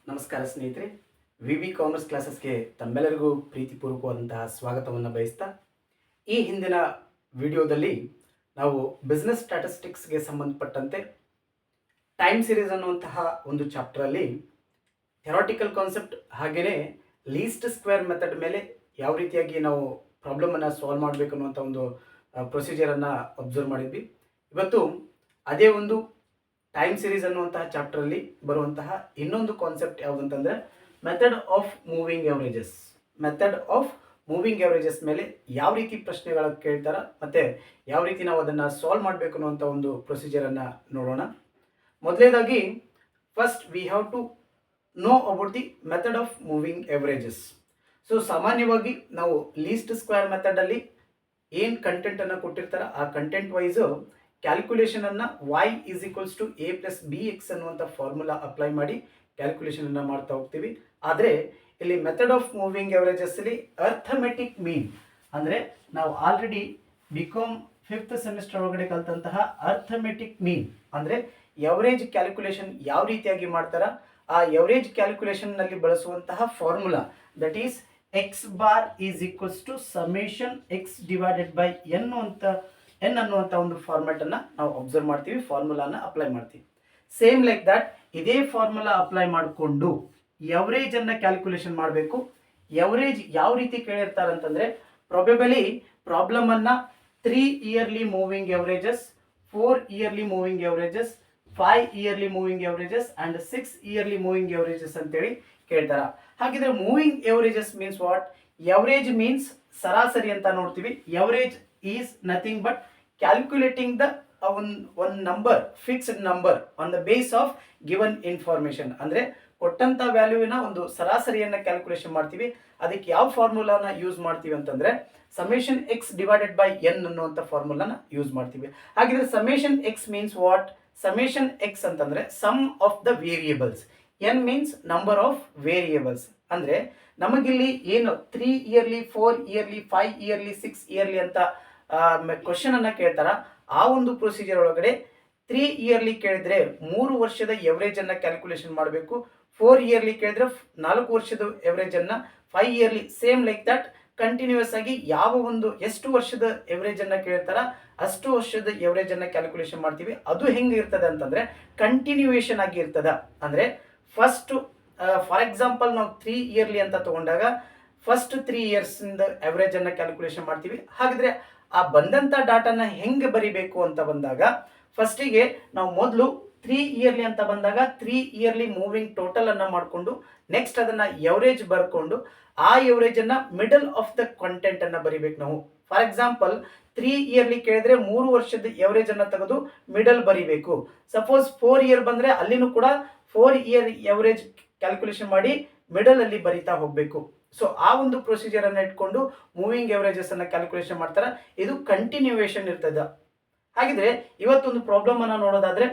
ನಮಸ್ಕಾರ ಸ್ನೇಹಿತರೆ, V commerce ಕ್ಲಾಸಸ್ಗೆ ತಮ್ಮೆಲ್ಲರಿಗೂ ಪ್ರೀತಿಪೂರ್ವಕವಾದಂತಹ ಸ್ವಾಗತವನ್ನು ಬಯಸ್ತಾ ಈ ಹಿಂದಿನ ವಿಡಿಯೋದಲ್ಲಿ ನಾವು ಬಿಸ್ನೆಸ್ ಸ್ಟ್ಯಾಟಿಸ್ಟಿಕ್ಸ್ಗೆ ಸಂಬಂಧಪಟ್ಟಂತೆ ಟೈಮ್ ಸೀರೀಸ್ ಅನ್ನುವಂತಹ ಒಂದು ಚಾಪ್ಟರಲ್ಲಿ ಥೆರಾಟಿಕಲ್ ಕಾನ್ಸೆಪ್ಟ್ ಹಾಗೆಯೇ ಲೀಸ್ಟ್ ಸ್ಕ್ವೇರ್ ಮೆಥಡ್ ಮೇಲೆ ಯಾವ ರೀತಿಯಾಗಿ ನಾವು ಪ್ರಾಬ್ಲಮನ್ನು ಸಾಲ್ವ್ ಮಾಡಬೇಕು ಅನ್ನುವಂಥ ಒಂದು ಪ್ರೊಸೀಜರನ್ನು ಅಬ್ಸರ್ವ್ ಮಾಡಿದ್ವಿ. ಇವತ್ತು ಅದೇ ಒಂದು ಟೈಮ್ ಸೀರೀಸ್ ಅನ್ನುವಂತಹ ಚಾಪ್ಟರಲ್ಲಿ ಬರುವಂತಹ ಇನ್ನೊಂದು ಕಾನ್ಸೆಪ್ಟ್ ಯಾವುದಂತಂದರೆ ಮೆಥಡ್ ಆಫ್ ಮೂವಿಂಗ್ ಎವರೇಜಸ್ ಮೇಲೆ ಯಾವ ರೀತಿ ಪ್ರಶ್ನೆಗಳು ಕೇಳ್ತಾರೆ ಮತ್ತು ಯಾವ ರೀತಿ ನಾವು ಅದನ್ನು ಸಾಲ್ವ್ ಮಾಡಬೇಕು ಅನ್ನುವಂಥ ಒಂದು ಪ್ರೊಸೀಜರನ್ನು ನೋಡೋಣ. ಮೊದಲನೇದಾಗಿ first we have to know about the method of moving averages. So ಸಾಮಾನ್ಯವಾಗಿ ನಾವು ಲೀಸ್ಟ್ ಸ್ಕ್ವೇರ್ ಮೆಥಡಲ್ಲಿ ಏನು ಕಂಟೆಂಟನ್ನು ಕೊಟ್ಟಿರ್ತಾರೆ ಆ ಕಂಟೆಂಟ್ ವೈಸು ಕ್ಯಾಲ್ಕುಲೇಷನನ್ನು y is equals to a plus b x ಅನ್ನುವಂಥ ಫಾರ್ಮುಲಾ ಅಪ್ಲೈ ಮಾಡಿ ಕ್ಯಾಲ್ಕುಲೇಷನನ್ನು ಮಾಡ್ತಾ ಹೋಗ್ತೀವಿ. ಆದರೆ ಇಲ್ಲಿ ಮೆಥಡ್ ಆಫ್ ಮೂವಿಂಗ್ ಎವರೇಜಸ್ಸಲ್ಲಿ ಅರ್ಥಮೆಟಿಕ್ ಮೀನ್ ಅಂದರೆ ನಾವು ಆಲ್ರೆಡಿ ಬಿಕಾಮ್ 5th ಸೆಮಿಸ್ಟರ್ ಒಳಗಡೆ ಕಲಿತಂತಹ ಅರ್ಥಮೆಟಿಕ್ ಮೀನ್ ಅಂದರೆ ಎವರೇಜ್ ಕ್ಯಾಲ್ಕುಲೇಷನ್ ಯಾವ ರೀತಿಯಾಗಿ ಮಾಡ್ತಾರ ಆ ಎವರೇಜ್ ಕ್ಯಾಲ್ಕುಲೇಷನ್ನಲ್ಲಿ ಬಳಸುವಂತಹ formula that is x bar is equals to summation x divided by n ಅನ್ನುವಂಥ ಒಂದು ಫಾರ್ಮ್ಯಾಟನ್ನು ನಾವು ಅಬ್ಸರ್ವ್ ಮಾಡ್ತೀವಿ, ಫಾರ್ಮುಲಾನ ಅಪ್ಲೈ ಮಾಡ್ತೀವಿ. ಸೇಮ್ ಲೈಕ್ ದಟ್ ಇದೇ ಫಾರ್ಮುಲಾ ಅಪ್ಲೈ ಮಾಡಿಕೊಂಡು ಎವರೇಜನ್ನು ಕ್ಯಾಲ್ಕುಲೇಷನ್ ಮಾಡಬೇಕು. ಎವರೇಜ್ ಯಾವ ರೀತಿ ಕೇಳಿರ್ತಾರೆ ಅಂತಂದರೆ ಪ್ರಾಬೆಬಲಿ ಪ್ರಾಬ್ಲಮನ್ನು 3 yearly moving averages, 4 yearly moving averages, 5 yearly moving averages and 6 yearly moving averages ಅಂತೇಳಿ ಕೇಳ್ತಾರೆ. ಹಾಗಿದ್ರೆ moving averages means what? Average means ಸರಾಸರಿ ಅಂತ ನೋಡ್ತೀವಿ. Average is nothing but calculating the one number, fixed number on the base of given information. ಅಂದರೆ ಕೊಟ್ಟಂಥ ವ್ಯಾಲ್ಯೂವಿನ ಒಂದು ಸರಾಸರಿಯನ್ನು ಕ್ಯಾಲ್ಕುಲೇಷನ್ ಮಾಡ್ತೀವಿ. ಅದಕ್ಕೆ ಯಾವ ಫಾರ್ಮುಲಾನ ಯೂಸ್ ಮಾಡ್ತೀವಿ ಅಂತಂದರೆ summation x divided by n ಅನ್ನುವಂಥ ಫಾರ್ಮುಲಾನ ಯೂಸ್ ಮಾಡ್ತೀವಿ. ಹಾಗಿದ್ರೆ summation x means what? Summation x ಅಂತಂದರೆ sum of the variables, n means number of variables. ಅಂದರೆ ನಮಗಿಲ್ಲಿ ಏನು 3 ಇಯರ್ಲಿ 4 ಇಯರ್ಲಿ 5 ಇಯರ್ಲಿ 6 ಇಯರ್ಲಿ ಅಂತ ಕ್ವಶನ್ ಅನ್ನ ಕೇಳ್ತಾರ. ಆ ಒಂದು ಪ್ರೊಸೀಜರ್ ಒಳಗಡೆ 3 ಇಯರ್ಲಿ ಕೇಳಿದ್ರೆ 3 ವರ್ಷದ ಎವರೇಜ್ ಅನ್ನ ಕ್ಯಾಲ್ಕುಲೇಷನ್ ಮಾಡಬೇಕು. 4 ಇಯರ್ಲಿ ಕೇಳಿದ್ರೆ 4 ವರ್ಷದ ಎವರೇಜ್ ಅನ್ನ, 5 yearly same like that continuous ಆಗಿ ಯಾವ ಒಂದು ಎಷ್ಟು ವರ್ಷದ ಎವರೇಜ್ ಅನ್ನ ಕೇಳ್ತಾರ ಅಷ್ಟು ವರ್ಷದ ಎವರೇಜ್ ಅನ್ನ ಕ್ಯಾಲ್ಕುಲೇಷನ್ ಮಾಡ್ತೀವಿ. ಅದು ಹೆಂಗೆ ಇರ್ತದೆ ಅಂತಂದ್ರೆ ಕಂಟಿನ್ಯೂಯೇಷನ್ ಆಗಿ ಇರ್ತದ. ಅಂದ್ರೆ ಫಸ್ಟ್ ಫಾರ್ ಎಕ್ಸಾಂಪಲ್ ನಾವು 3 ಇಯರ್ಲಿ ಅಂತ ತಗೊಂಡಾಗ ಫಸ್ಟ್ 3 ಇಯರ್ಸ್ ಇಂದ ಎವರೇಜ್ ಅನ್ನ ಕ್ಯಾಲ್ಕುಲೇಷನ್ ಮಾಡ್ತೀವಿ. ಹಾಗಿದ್ರೆ ಆ ಬಂದಂಥ ಡಾಟಾನ ಹೆಂಗೆ ಬರಿಬೇಕು ಅಂತ ಬಂದಾಗ ಫಸ್ಟಿಗೆ ನಾವು ಮೊದಲು 3 ಇಯರ್ಲಿ ಅಂತ ಬಂದಾಗ 3 ಇಯರ್ಲಿ ಮೂವಿಂಗ್ ಟೋಟಲ್ ಅನ್ನ ಮಾಡಿಕೊಂಡು ನೆಕ್ಸ್ಟ್ ಅದನ್ನ ಎವರೇಜ್ ಬರ್ಕೊಂಡು ಆ ಎವರೇಜ್ ಅನ್ನ ಮಿಡಲ್ ಆಫ್ ದ ಕಂಟೆಂಟ್ ಅನ್ನ ಬರಿಬೇಕು ನಾವು. ಫಾರ್ ಎಕ್ಸಾಂಪಲ್ 3 ಇಯರ್ಲಿ ಕೇಳಿದ್ರೆ 3 ವರ್ಷದ ಎವರೇಜ್ ಅನ್ನ ತೆಗೆದು ಮಿಡಲ್ ಬರಿಬೇಕು. ಸಪೋಸ್ 4 ಇಯರ್ ಬಂದ್ರೆ ಅಲ್ಲಿನೂ ಕೂಡ 4 ಇಯರ್ ಎವರೇಜ್ ಕ್ಯಾಲ್ಕುಲೇಷನ್ ಮಾಡಿ ಮಿಡಲ್ ಅಲ್ಲಿ ಬರಿತಾ ಹೋಗಬೇಕು. ಸೊ ಆ ಒಂದು ಪ್ರೊಸೀಜರ್ ಅನ್ನ ಇಟ್ಕೊಂಡು ಮೂವಿಂಗ್ ಎವರೇಜಸ್ ಅನ್ನ ಕ್ಯಾಲ್ಕುಲೇಷನ್ ಮಾಡ್ತಾರೆ. ಇದು ಕಂಟಿನ್ಯೂಯೇಷನ್ ಇರ್ತದೆ. ಹಾಗಿದ್ರೆ ಇವತ್ತೊಂದು ಪ್ರಾಬ್ಲಮ್ ಅನ್ನ ನೋಡೋದಾದ್ರೆ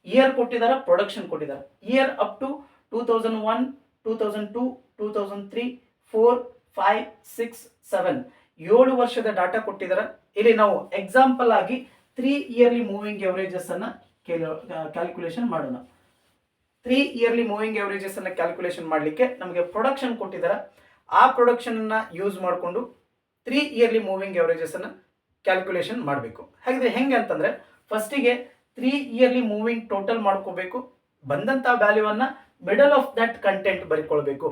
ಇಯರ್ ಕೊಟ್ಟಿದ್ದಾರೆ, ಪ್ರೊಡಕ್ಷನ್ ಕೊಟ್ಟಿದ್ದಾರೆ. ಇಯರ್ ಅಪ್ ಟು 2001, 2002, 2003, 4, 5, 6, 7 7 ವರ್ಷದ ಡಾಟಾ ಕೊಟ್ಟಿದ್ದಾರೆ. ಇಲ್ಲಿ ನಾವು ಎಕ್ಸಾಂಪಲ್ ಆಗಿ 3 ಇಯರ್ಲಿ ಮೂವಿಂಗ್ ಎವರೇಜಸ್ ಅನ್ನ ಕ್ಯಾಲ್ಕುಲೇಷನ್ ಮಾಡೋಣ. 3 ಇಯರ್ಲಿ ಮೂವಿಂಗ್ ಎವರೇಜಸ್ ಅನ್ನ ಕ್ಯಾಲ್ಕುಲೇಷನ್ ಮಾಡಲಿಕ್ಕೆ ನಮಗೆ ಪ್ರೊಡಕ್ಷನ್ ಕೊಟ್ಟಿದ್ದಾರೆ. ಆ ಪ್ರೊಡಕ್ಷನ್ ಅನ್ನ ಯೂಸ್ ಮಾಡಿಕೊಂಡು 3 ಇಯರ್ಲಿ ಮೂವಿಂಗ್ ಎವರೇಜಸ್ ಅನ್ನ ಕ್ಯಾಲ್ಕುಲೇಷನ್ ಮಾಡಬೇಕು. ಹಾಗಿದ್ರೆ ಹೆಂಗೆ ಅಂತಂದ್ರೆ ಫಸ್ಟಿಗೆ 3 ಇಯರ್ಲಿ ಮೂವಿಂಗ್ ಟೋಟಲ್ ಮಾಡ್ಕೋಬೇಕು. ಬಂದಂಥ ವ್ಯಾಲ್ಯೂವನ್ನು ಮಿಡಲ್ ಆಫ್ ದಟ್ ಕಂಟೆಂಟ್ ಬರಿಕೊಳ್ಬೇಕು.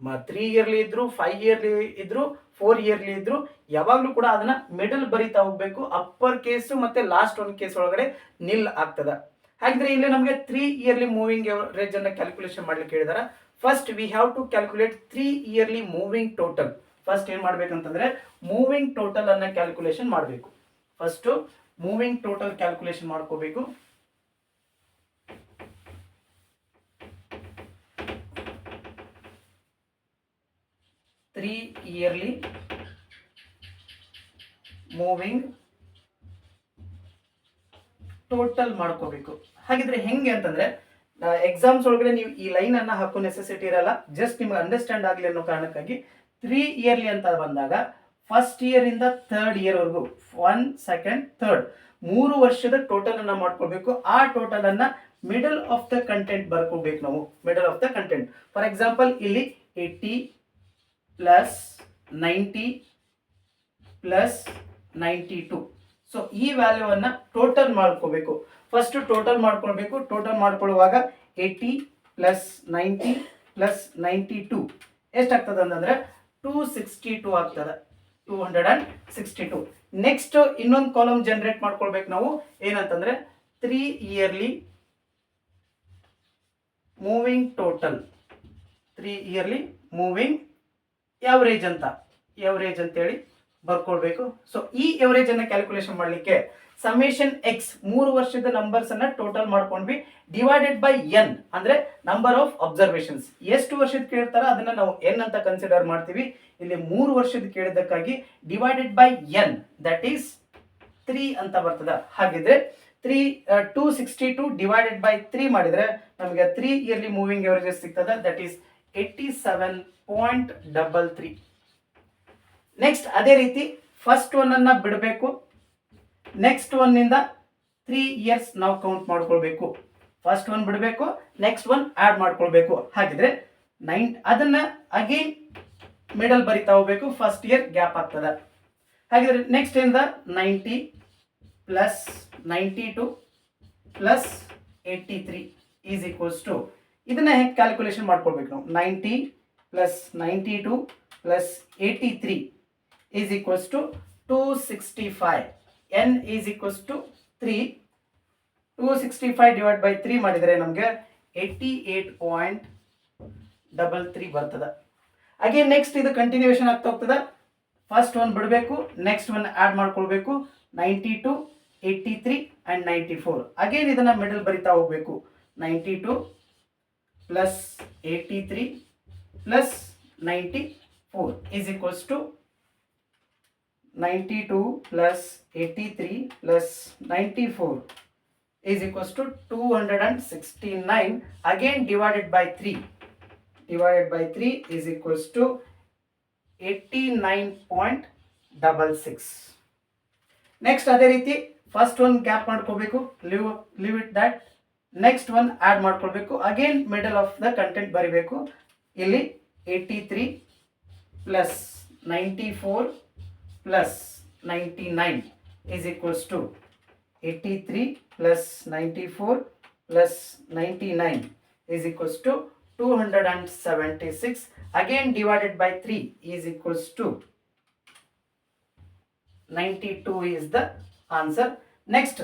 3 ಇಯರ್ಲಿ ಇದ್ರು, 5 ಇಯರ್ಲಿ ಇದ್ರು, 4 ಇಯರ್ಲಿ ಇದ್ರು, ಯಾವಾಗಲೂ ಕೂಡ ಅದನ್ನ ಮಿಡಲ್ ಬರಿತಾ ಹೋಗ್ಬೇಕು. ಅಪ್ಪರ್ ಕೇಸು ಮತ್ತೆ ಲಾಸ್ಟ್ ಒಂದು ಕೇಸ್ ಒಳಗಡೆ ನಿಲ್ ಆಗ್ತದೆ. ಹಾಗಿದ್ರೆ ಇಲ್ಲಿ ನಮಗೆ 3 ಇಯರ್ಲಿ ಮೂವಿಂಗ್ ಎವರೇಜ್ ಅನ್ನ ಕ್ಯಾಲ್ಕುಲೇಷನ್ ಮಾಡ್ಲಿಕ್ಕೆ ಹೇಳಿದಾರೆ. First we have to calculate 3 yearly moving total. ಫಸ್ಟ್ ಏನು ಮಾಡ್ಬೇಕಂತಂದ್ರೆ ಮೂವಿಂಗ್ ಟೋಟಲ್ ಅನ್ನ ಕ್ಯಾಲ್ಕುಲೇಷನ್ ಮಾಡಬೇಕು. ಫಸ್ಟ್ ಮೂವಿಂಗ್ ಟೋಟಲ್ ಕ್ಯಾಲ್ಕುಲೇಷನ್ ಮಾಡ್ಕೋಬೇಕು. ತ್ರೀ ಇಯರ್ಲಿ ಮೂವಿಂಗ್ ಟೋಟಲ್ ಮಾಡ್ಕೋಬೇಕು. ಹಾಗಿದ್ರೆ ಹೆಂಗೆ ಅಂತಂದ್ರೆ ಎಕ್ಸಾಮ್ಸ್ ಒಳಗಡೆ ನೀವು ಈ ಲೈನ್ ಅನ್ನ ಹಾಕೋ ನೆಸೆಸಿಟಿ ಇರಲ್ಲ. ಜಸ್ಟ್ ನಿಮ್ಗೆ ಅಂಡರ್ಸ್ಟ್ಯಾಂಡ್ ಆಗಲಿ ಅನ್ನೋ ಕಾರಣಕ್ಕಾಗಿ 3 ಇಯರ್ಲಿ ಅಂತ ಬಂದಾಗ ಫಸ್ಟ್ ಇಯರ್ ಇಂದ 3rd ಇಯರ್ ವರೆಗೂ 1, 2, 3 3 ವರ್ಷದ ಟೋಟಲ್ ಅನ್ನ ಮಾಡ್ಕೊಳ್ಬೇಕು. ಆ ಟೋಟಲ್ ಅನ್ನ ಮಿಡಲ್ ಆಫ್ ದ ಕಂಟೆಂಟ್ ಬರ್ಕೋಬೇಕು ನಾವು. Middle of the content for example ಇಲ್ಲಿ 80 ಪ್ಲಸ್ 90 ಪ್ಲಸ್ 92. ಸೊ ಈ ವ್ಯಾಲ್ಯೂವನ್ನು ಟೋಟಲ್ ಮಾಡ್ಕೋಬೇಕು. ಫಸ್ಟ್ ಟೋಟಲ್ ಮಾಡ್ಕೊಳ್ಬೇಕು. ಟೋಟಲ್ ಮಾಡ್ಕೊಳ್ಳುವಾಗ 80 ಪ್ಲಸ್ 90 ಪ್ಲಸ್ 92 ಎಷ್ಟಾಗ್ತದೆ ಅಂತಂದ್ರೆ 262 ಆಗ್ತದೆ. 262. ನೆಕ್ಸ್ಟ್ ಇನ್ನೊಂದು ಕಾಲಮ್ ಜನರೇಟ್ ಮಾಡ್ಕೊಳ್ಬೇಕು ನಾವು. ಏನಂತಂದ್ರೆ 3 yearly moving total, 3 yearly moving average ಅಂತೇಳಿ ಬರ್ಕೊಳ್ಬೇಕು. ಸೊ ಈ ಎವರೇಜ್ ಅನ್ನ ಕ್ಯಾಲ್ಕುಲೇಷನ್ ಮಾಡಲಿಕ್ಕೆ ಸಮೇಷನ್ ಎಕ್ಸ್ 3 ವರ್ಷದ ನಂಬರ್ಸ್ ಅನ್ನ ಟೋಟಲ್ ಮಾಡ್ಕೊಂಡ್ವಿ, ಡಿವೈಡೆಡ್ ಬೈ ಎನ್ ಅಂದ್ರೆ ನಂಬರ್ ಆಫ್ ಅಬ್ಸರ್ವೇಷನ್ಸ್. ಎಷ್ಟು ವರ್ಷದ ಕೇಳ್ತಾರ ಅದನ್ನ ನಾವು ಎನ್ ಅಂತ ಕನ್ಸಿಡರ್ ಮಾಡ್ತೀವಿ. ಇಲ್ಲಿ 3 ವರ್ಷದ ಕೇಳಿದ್ದಕ್ಕಾಗಿ divided by n that is 3 ಅಂತ ಬರ್ತದ. ಹಾಗಿದ್ರೆ 262 ಡಿವೈಡೆಡ್ ಬೈ 3 ಮಾಡಿದ್ರೆ ನಮಗೆ 3 ಇಯರ್ಲಿ ಮೂವಿಂಗ್ ಎವರೇಜಸ್ ಸಿಗ್ತದೆ. That is 87.33. ನೆಕ್ಸ್ಟ್ ಅದೇ ರೀತಿ ಫಸ್ಟ್ ಒನ್ ಅನ್ನ ಬಿಡಬೇಕು. ನೆಕ್ಸ್ಟ್ ಒನ್ ನಿಂದ 3 ಇಯರ್ಸ್ ನಾವು ಕೌಂಟ್ ಮಾಡ್ಕೊಳ್ಬೇಕು. ಫಸ್ಟ್ ಒನ್ ಬಿಡಬೇಕು, ನೆಕ್ಸ್ಟ್ ಒನ್ ಆಡ್ ಮಾಡ್ಕೊಳ್ಬೇಕು. ಹಾಗಿದ್ರೆ ಅದನ್ನ ಅಗೇನ್ ಮಿಡಲ್ ಬರಿತಾ ಹೋಗ್ಬೇಕು. ಫಸ್ಟ್ ಇಯರ್ ಗ್ಯಾಪ್ ಆಗ್ತದೆ. ಹಾಗಿದ್ರೆ ನೆಕ್ಸ್ಟ್ ಇಂದ 90 plus 92 plus 83 is equals to, ಇದನ್ನ ಹೇಗೆ ಕ್ಯಾಲ್ಕುಲೇಷನ್ ಮಾಡ್ಕೊಳ್ಬೇಕು ನಾವು. 90 plus 92 plus 83 is equals to 265. n is equals to 3. 265 divide by 3 ಮಾಡಿದರೆ ನಮಗೆ 88.33 ಬರ್ತದೆ. ಹಾಗೆ ನೆಕ್ಸ್ಟ್ ಇದು ಕಂಟಿನ್ಯೂಷನ್ ಆಗ್ತಾ ಹೋಗ್ತದೆ. ಫಸ್ಟ್ ಒನ್ ಬಿಡಬೇಕು, ನೆಕ್ಸ್ಟ್ ಒನ್ ಆಡ್ ಮಾಡ್ಕೊಳ್ಬೇಕು. 92, 83 and 94. ಅಗೇನ್ ಇದನ್ನ ಮಿಡಲ್ ಬರಿತಾ ಹೋಗ್ಬೇಕು. 92 plus 83 plus 94 is equals to 92 plus 83 plus 94 is equals to 269. Again divided by 3. Divided by 3 is equals to 89.66. Next ಅದೇ ರೀತಿ ಫಸ್ಟ್ ಒನ್ ಗ್ಯಾಪ್ ಮಾಡ್ಕೋಬೇಕು, leave it that. Next one add ಮಾಡ್ಕೊಳ್ಬೇಕು. Again middle of the content ಬರಿಬೇಕು. ಇಲ್ಲಿ 83 plus 94 plus 99 is equals to 83 plus 94 plus 99 is equals to 276. Again divided by 3 is equals to 92 is the answer. Next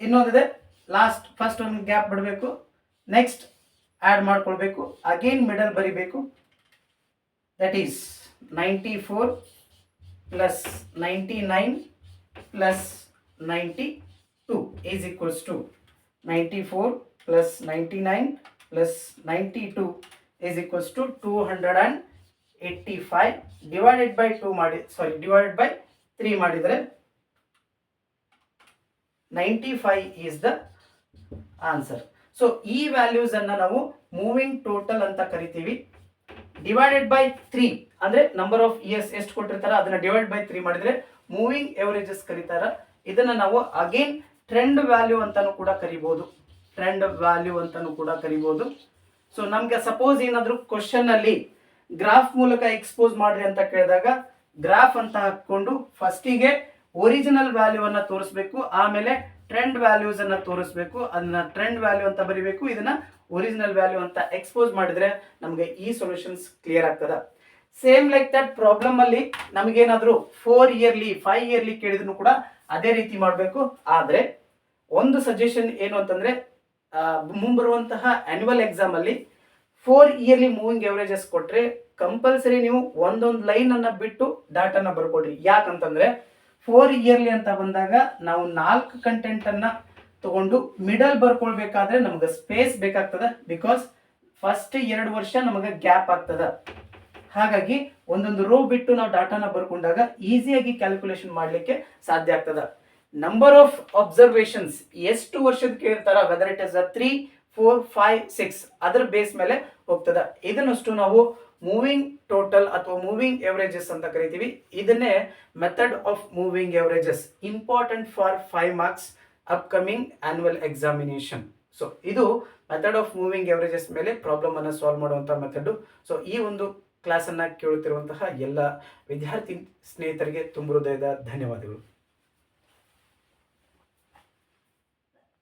ಇನ್ನೊಂದಿದೆ, last first ಒಂದು gap ಬಿಡಬೇಕು, next add ಮಾಡ್ಕೊಳ್ಬೇಕು, again middle ಬರಿಬೇಕು. That is 94 plus 99 plus 92 is equals to 94 plus 99 plus 92 is equals to 285 divided by 2 ಮಾಡಿ divided by 3 ಮಾಡಿದರೆ 95 is the answer. So ಈ values ಅನ್ನ ನಾವು ಮೂವಿಂಗ್ ಟೋಟಲ್ ಅಂತ ಕರಿತೀವಿ. ಡಿವೈಡೆಡ್ ಬೈ 3 ಅಂದ್ರೆ ನಂಬರ್ ಆಫ್ ಇಯರ್ಸ್ ಎಷ್ಟು ಕೊಟ್ಟಿರ್ತಾರ ಅದನ್ನ ಡಿವೈಡ್ ಬೈ 3 ಮಾಡಿದ್ರೆ ಮೂವಿಂಗ್ ಎವರೇಜಸ್ ಕರೀತಾರ. ಇದನ್ನ ನಾವು ಅಗೇನ್ ಟ್ರೆಂಡ್ ವ್ಯಾಲ್ಯೂ ಅಂತಾನು ಕೂಡ ಕರಿಬಹುದು. ಸೊ ನಮ್ಗೆ ಸಪೋಸ್ ಏನಾದ್ರು ಕ್ವಶನ್ ಅಲ್ಲಿ ಗ್ರಾಫ್ ಮೂಲಕ ಎಕ್ಸ್ಪೋಸ್ ಮಾಡ್ರಿ ಅಂತ ಕೇಳಿದಾಗ ಗ್ರಾಫ್ ಅಂತ ಹಾಕೊಂಡು ಫಸ್ಟಿಗೆ ಒರಿಜಿನಲ್ ವ್ಯಾಲ್ಯೂ ಅನ್ನ ತೋರಿಸ್ಬೇಕು, ಆಮೇಲೆ ಟ್ರೆಂಡ್ ವ್ಯಾಲ್ಯೂಸ್ ಅನ್ನ ತೋರಿಸ್ಬೇಕು. ಅದನ್ನ ಟ್ರೆಂಡ್ ವ್ಯಾಲ್ಯೂ ಅಂತ ಬರಿಬೇಕು, ಇದನ್ನ ಒರಿಜಿನಲ್ ವ್ಯಾಲ್ಯೂ ಅಂತ ಎಕ್ಸ್ಪೋಸ್ ಮಾಡಿದ್ರೆ ನಮಗೆ ಈ ಸೊಲ್ಯೂಷನ್ಸ್ ಕ್ಲಿಯರ್ ಆಗ್ತದ. ಸೇಮ್ ಲೈಕ್ ದಟ್ ಪ್ರಾಬ್ಲಮ್ ಅಲ್ಲಿ ನಮಗೇನಾದ್ರು 4 ಇಯರ್ಲಿ 5 ಇಯರ್ಲಿ ಕೇಳಿದ್ರು ಕೂಡ ಅದೇ ರೀತಿ ಮಾಡಬೇಕು. ಆದ್ರೆ ಒಂದು ಸಜೆಷನ್ ಏನು ಅಂತಂದ್ರೆ ಮುಂಬರುವಂತಹ ಆನ್ಯುವಲ್ ಎಕ್ಸಾಮ್ ಅಲ್ಲಿ 4 ಇಯರ್ಲಿ ಮೂವಿಂಗ್ ಎವರೇಜಸ್ ಕೊಟ್ರೆ ಕಂಪಲ್ಸರಿ ನೀವು ಒಂದೊಂದು ಲೈನ್ ಅನ್ನ ಬಿಟ್ಟು ಡಾಟಾನ ಬರ್ಕೊಡ್ರಿ. ಯಾಕಂತಂದ್ರೆ 4 ಇಯರ್ಲಿ ಅಂತ ಬಂದಾಗ ನಾವು 4 ಕಂಟೆಂಟ್ ಅನ್ನ ತಗೊಂಡು ಮಿಡಲ್ ಬರ್ಕೊಳ್ಬೇಕಾದ್ರೆ ನಮ್ಗೆ ಸ್ಪೇಸ್ ಬೇಕಾಗ್ತದ. ಬಿಕಾಸ್ ಫಸ್ಟ್ 2 ವರ್ಷ ನಮಗೆ ಗ್ಯಾಪ್ ಆಗ್ತದ. ಹಾಗಾಗಿ ಒಂದೊಂದು ರೋ ಬಿಟ್ಟು ನಾವು ಡಾಟಾನ ಬರ್ಕೊಂಡಾಗ ಈಸಿಯಾಗಿ ಕ್ಯಾಲ್ಕುಲೇಷನ್ ಮಾಡ್ಲಿಕ್ಕೆ ಸಾಧ್ಯ ಆಗ್ತದ. ನಂಬರ್ ಆಫ್ ಅಬ್ಸರ್ವೇಷನ್ಸ್ ಎಷ್ಟು ವರ್ಷದ ಕೇಳ್ತಾರ, ವೆದರ್ ಇಟ್ ಇಸ್ 3, 4, 5, 6 ಅದರ ಬೇಸ್ ಮೇಲೆ ಹೋಗ್ತದ. ಇದನ್ನಷ್ಟು ನಾವು ಮೂವಿಂಗ್ ಟೋಟಲ್ ಅಥವಾ ಮೂವಿಂಗ್ ಎವರೇಜಸ್ ಅಂತ ಕರಿತೀವಿ. ಇದನ್ನೇ method of moving ಎವರೇಜಸ್, important for 5 marks upcoming annual examination. So ಇದು ಮೆಥಡ್ ಆಫ್ ಮೂವಿಂಗ್ ಎವರೇಜಸ್ ಮೇಲೆ ಪ್ರಾಬ್ಲಮನ್ನು ಸಾಲ್ವ್ ಮಾಡುವಂಥ ಮೆಥಡು. ಸೊ ಈ ಒಂದು ಕ್ಲಾಸನ್ನು ಕೇಳುತ್ತಿರುವಂತಹ ಎಲ್ಲ ವಿದ್ಯಾರ್ಥಿ ಸ್ನೇಹಿತರಿಗೆ ತುಂಬ ಹೃದಯದ ಧನ್ಯವಾದಗಳು.